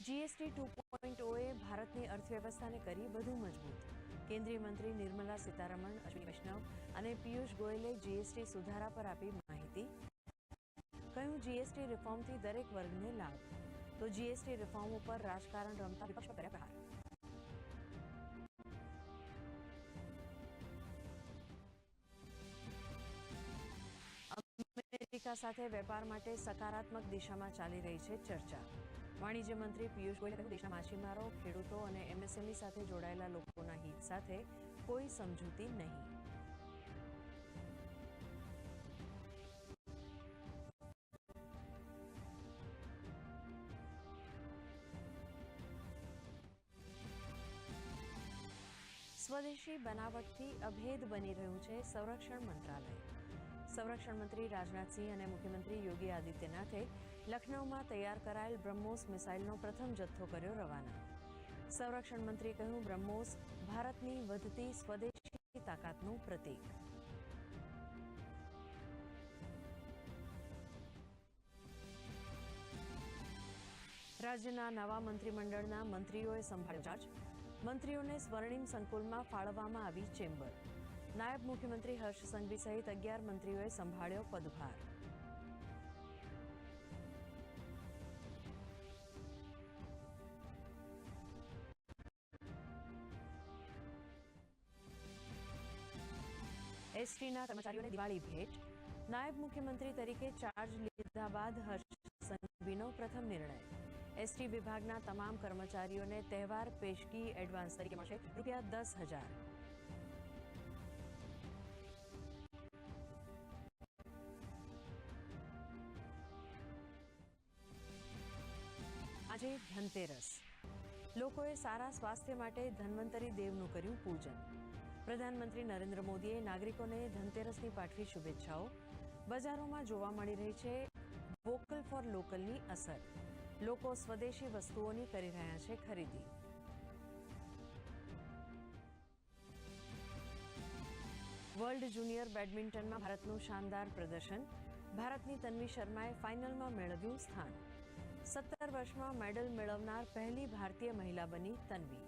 GST 2.0 એ ભારતની અર્થવ્યવસ્થાને કરી વધુ મજબૂત. કેન્દ્રીય મંત્રી નિર્મલા સીતારમણ, અશ્વિની વૈષ્ણવ અને પિયુષ ગોયલે જીએસટી સુધારા પર આપી માહિતી. કહ્યું, જીએસટી રિફોર્મથી દરેક વર્ગને લાભ. તો જીએસટી રિફોર્મ ઉપર રાજકારણ રમતા વિપક્ષ પર કર્યા પ્રહાર. અમેરિકા સાથે વેપાર માટે સકારાત્મક દિશામાં ચાલી રહી છે ચર્ચા. વાણિજ્ય મંત્રી પિયુષ ગોયલે કહ્યું, દેશના માછીમારો, ખેડૂતો અને એમએસએમઈ સાથે જોડાયેલા લોકોના હિત સાથે કોઈ સમજૂતી નહીં. સ્વદેશી બનાવટથી અભેદ બની રહ્યું છે સંરક્ષણ મંત્રાલય. સંરક્ષણ મંત્રી રાજનાથસિંહ અને મુખ્યમંત્રી યોગી આદિત્યનાથે લખનૌમાં તૈયાર કરાયેલ બ્રહ્મોસ મિસાઇલનો પ્રથમ જથ્થો કર્યો રવાના. સંરક્ષણ મંત્રીએ કહ્યું, બ્રહ્મોસ ભારતની વધતી સ્વદેશી તાકાતનું પ્રતીક. રાજ્યના નવા મંત્રીમંડળના મંત્રીઓએ સંભાળ્યો ચાર્જ. મંત્રીઓને સ્વર્ણિમ સંકુલમાં ફાળવવામાં આવી ચેમ્બર. નાયબ મુખ્યમંત્રી હર્ષ સંઘવી સહિત 11 મંત્રીઓએ સંભાળ્યો પદભાર. એસટીના કર્મચારીઓને દિવાળી ભેટ. નાયબ મુખ્યમંત્રી તરીકે ચાર્જ લીધા બાદ હર્ષ સંઘવીનો પ્રથમ નિર્ણય. એસટી વિભાગના તમામ કર્મચારીઓને તહેવાર પેશગી એડવાન્સ તરીકે મળશે ₹10,000. આજે ધનતેરસ. લોકોએ સારા સ્વાસ્થ્ય માટે ધન્વંતરી દેવનું કર્યું પૂજન. પ્રધાનમંત્રી નરેન્દ્ર મોદીએ નાગરિકોને ધનતેરસની પાઠવી શુભેચ્છાઓ. બજારોમાં જોવા મળી રહી છે વોકલ ફોર લોકલની અસર. લોકો સ્વદેશી વસ્તુઓની કરી રહ્યા છે ખરીદી. વર્લ્ડ જુનિયર બેડમિન્ટનમાં ભારતનું શાનદાર પ્રદર્શન. ભારતની તન્વી શર્માએ ફાઇનલમાં મેળવ્યું સ્થાન. 17 વર્ષમાં મેડલ મેળવનાર પહેલી ભારતીય મહિલા બની તન્વી.